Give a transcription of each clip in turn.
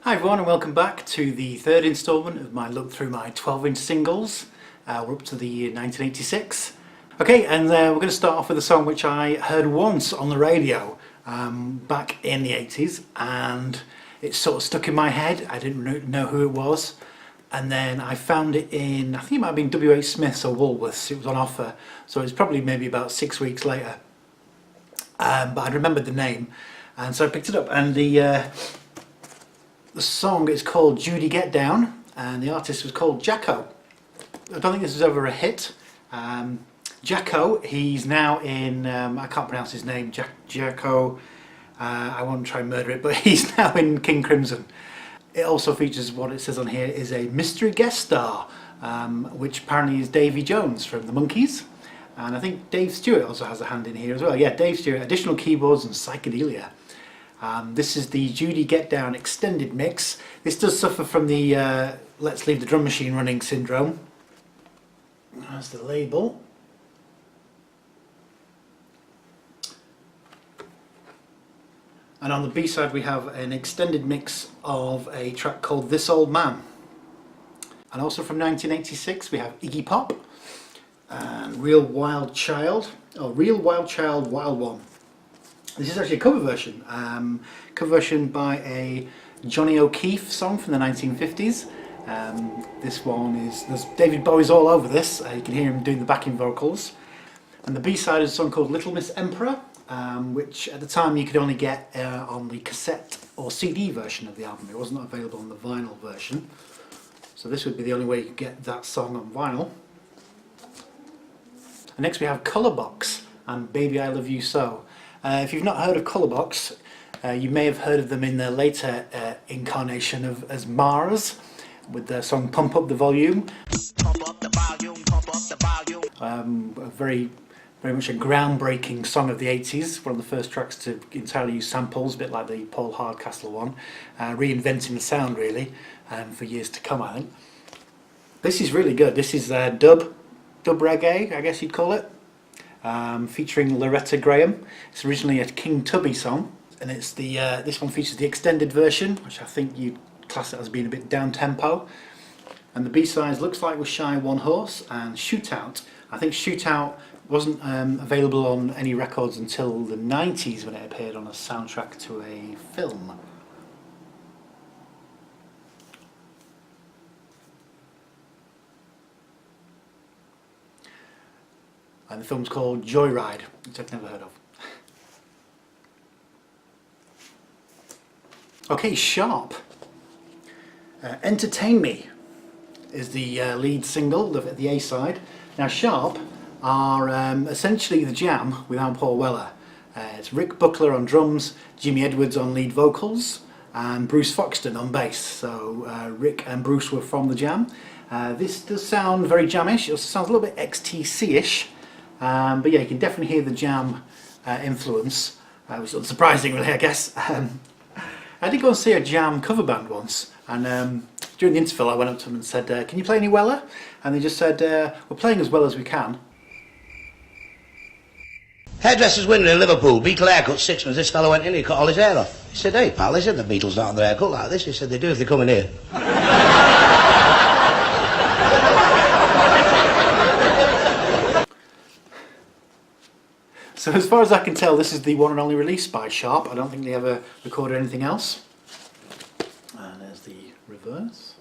Hi everyone and welcome back to the third instalment of my look through my 12-inch singles. We're up to the year 1986. Okay, and we're going to start off with a song which I heard once on the radio back in the 80s, and it sort of stuck in my head. I didn't know who it was, and then I found it in, I think it might have been W.H. Smith's or Woolworths. It was on offer, so it's probably maybe about 6 weeks later, but I remembered the name, and so I picked it up. And the song is called Judy Get Down, and the artist was called Jacko. I don't think this was ever a hit. Jacko, he's now in, I can't pronounce his name, Jacko, I won't try and murder it, but he's now in King Crimson. It also features, what it says on here, is a mystery guest star, which apparently is Davy Jones from the Monkees. And I think Dave Stewart also has a hand in here as well. Yeah, Dave Stewart, additional keyboards and psychedelia. This is the Judy Get Down extended mix. This does suffer from the let's leave the drum machine running syndrome. That's the label. And on the B-side we have an extended mix of a track called This Old Man. And also from 1986 we have Iggy Pop and Real Wild Child, Real Wild Child Wild One. This is actually a cover version by a Johnny O'Keefe song from the 1950s. This one is, there's David Bowie's all over this, you can hear him doing the backing vocals. And the B-side is a song called Little Miss Emperor, which at the time you could only get on the cassette or CD version of the album. It wasn't available on the vinyl version. So this would be the only way you could get that song on vinyl. And next we have Colorbox and Baby I Love You So. If you've not heard of Colorbox, you may have heard of them in their later incarnation as Mars, with their song Pump Up the Volume. Pump up the volume, pump up the volume. Very much a groundbreaking song of the 80s, one of the first tracks to entirely use samples, a bit like the Paul Hardcastle one, reinventing the sound really, for years to come I think. This is really good. This is dub reggae, I guess you'd call it. Featuring Loretta Graham. It's originally a King Tubby song, and it's the this one features the extended version, which I think you'd class it as being a bit down tempo. And the B-sides Looks Like We're Shy One Horse and Shootout. I think Shootout wasn't available on any records until the 90s when it appeared on a soundtrack to a film. And the film's called Joyride, which I've never heard of. Okay, Sharp. Entertain Me is the lead single, the A-side. Now Sharp are essentially the Jam without Paul Weller. It's Rick Buckler on drums, Jimmy Edwards on lead vocals, and Bruce Foxton on bass. So Rick and Bruce were from the Jam. This does sound very jamish. It sounds a little bit XTC-ish. But yeah, you can definitely hear the Jam influence, which is unsurprising really, I guess. I did go and see a Jam cover band once, and during the interval I went up to them and said, can you play any Weller? And they just said, we're playing as well as we can. Hairdresser's window in Liverpool, Beatle haircut, sixpence. This fellow went in, he cut all his hair off. He said, hey pal, they said the Beatles don't have their haircut like this. He said, they do if they come in here. So as far as I can tell, this is the one and only release by Sharp. I don't think they ever recorded anything else. And there's the reverse.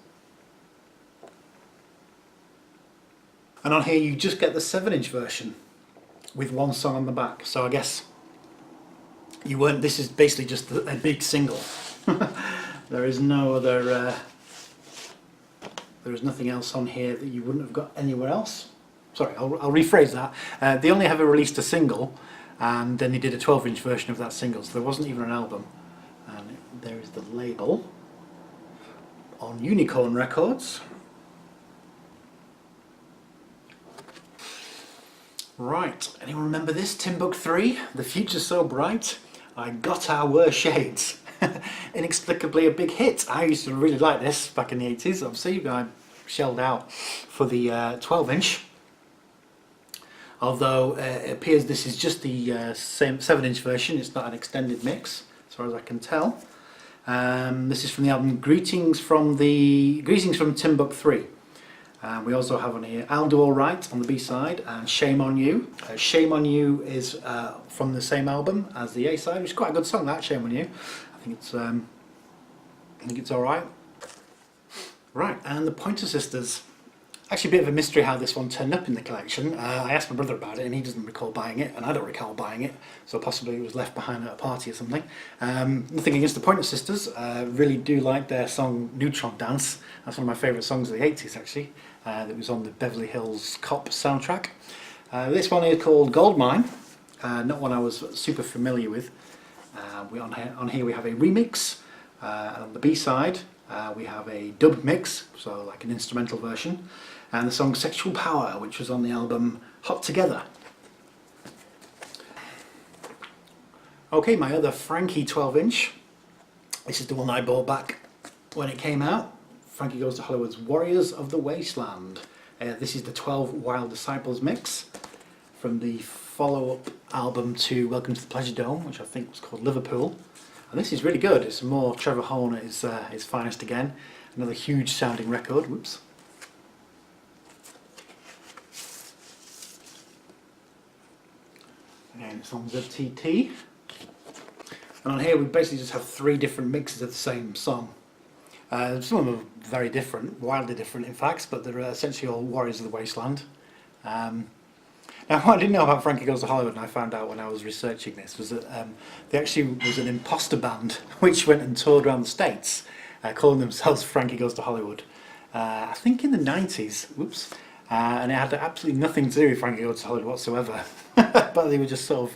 And on here you just get the 7-inch version with one song on the back. So I guess you weren't, this is basically just a big single. There is no other, there is nothing else on here that you wouldn't have got anywhere else. Sorry, I'll rephrase that. They only ever released a single, and then they did a 12-inch version of that single, so there wasn't even an album. And there is the label on Unicorn Records. Right, anyone remember this? Timbuk 3, The Future's So Bright, I Got Our Worst Shades. Inexplicably a big hit. I used to really like this back in the 80s, obviously. I shelled out for the 12-inch. Although it appears this is just the same 7-inch version, it's not an extended mix, as far as I can tell. This is from the album Greetings from Timbuk 3. We also have on here I'll Do Alright on the B-side and Shame on You. Shame on You is from the same album as the A-side, which is quite a good song, that, Shame on You. I think it's alright. Right, and the Pointer Sisters. Actually a bit of a mystery how this one turned up in the collection. I asked my brother about it and he doesn't recall buying it, and I don't recall buying it, so possibly it was left behind at a party or something. Nothing against the Pointer Sisters, really do like their song Neutron Dance. That's one of my favourite songs of the 80s actually, that was on the Beverly Hills Cop soundtrack. This one is called Goldmine, not one I was super familiar with. On here we have a remix, and on the B-side we have a dub mix, so like an instrumental version, and the song Sexual Power, which was on the album Hot Together. Okay, my other Frankie 12-inch. This is the one I bought back when it came out. Frankie Goes to Hollywood's Warriors of the Wasteland. This is the 12 Wild Disciples mix from the follow-up album to Welcome to the Pleasure Dome, which I think was called Liverpool. And this is really good. It's more Trevor Horn at his finest again. Another huge sounding record. Whoops. And it's on ZTT. And on here we basically just have 3 different mixes of the same song. Some of them are very different, wildly different in fact, but they're essentially all Warriors of the Wasteland. Now what I didn't know about Frankie Goes to Hollywood, and I found out when I was researching this, was that they actually was an imposter band which went and toured around the States, calling themselves Frankie Goes to Hollywood. I think in the 90s, whoops, and it had absolutely nothing to do with Frankie Goes to Hollywood whatsoever. But they were just sort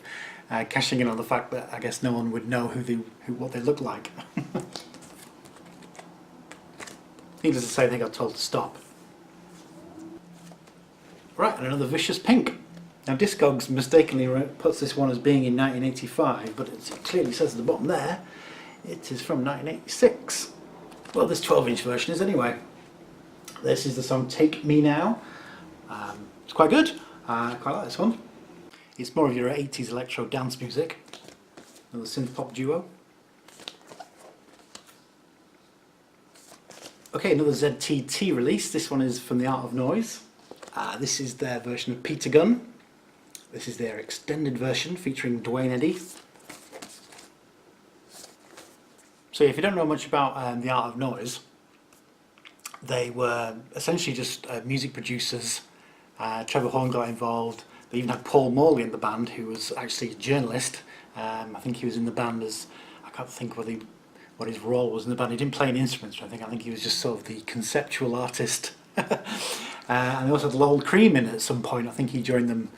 of cashing in on the fact that I guess no one would know what they looked like. Needless to say, they got told to stop. Right, and another Vicious Pink. Now Discogs mistakenly puts this one as being in 1985, but it clearly says at the bottom there, it is from 1986. Well, this 12-inch version is anyway. This is the song Take Me Now. It's quite good. I quite like this one. It's more of your 80s electro dance music. Another synth pop duo. Okay, another ZTT release. This one is from The Art of Noise. This is their version of Peter Gunn. This is their extended version featuring Dwayne Eddy. So if you don't know much about The Art of Noise, they were essentially just music producers. Trevor Horn got involved. They even had Paul Morley in the band, who was actually a journalist. I think he was in the band as, I can't think what his role was in the band. He didn't play any instruments, I think he was just sort of the conceptual artist. And they also had Lol Cream in at some point. I think he joined them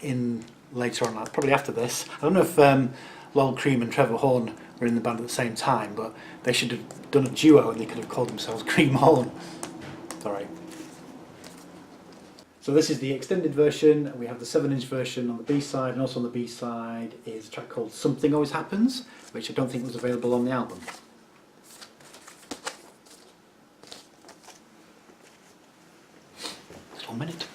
in later on, probably after this. I don't know if Lol Cream and Trevor Horn were in the band at the same time, but they should have done a duo and they could have called themselves Cream Horn. Sorry. So this is the extended version. We have the 7-inch version on the B-side, and also on the B-side is a track called Something Always Happens, which I don't think was available on the album. Just 1 minute.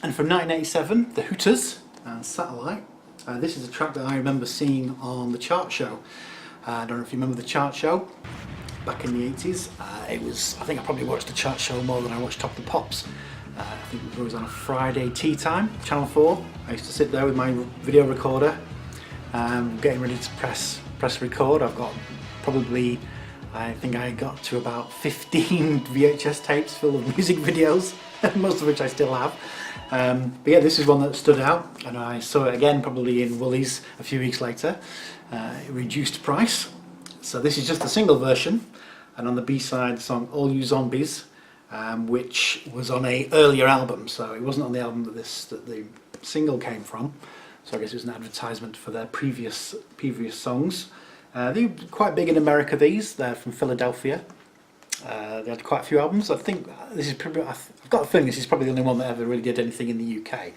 And from 1987, the Hooters and Satellite. This is a track that I remember seeing on the Chart Show. I don't know if you remember the Chart Show back in the 80s. I think I probably watched the Chart Show more than I watched Top the Pops. I think it was on a Friday tea time, Channel 4. I used to sit there with my video recorder, getting ready to press record. I've got probably, I think I got to about 15 VHS tapes full of music videos, most of which I still have. But yeah, this is one that stood out, and I saw it again probably in Woolies a few weeks later. Reduced price. So this is just the single version, and on the B-side the song All You Zombies, which was on a earlier album, so it wasn't on the album that the single came from. So I guess it was an advertisement for their previous songs. They were quite big in America. They're from Philadelphia. They had quite a few albums. I think this is probably, I've got a feeling this is probably the only one that ever really did anything in the UK.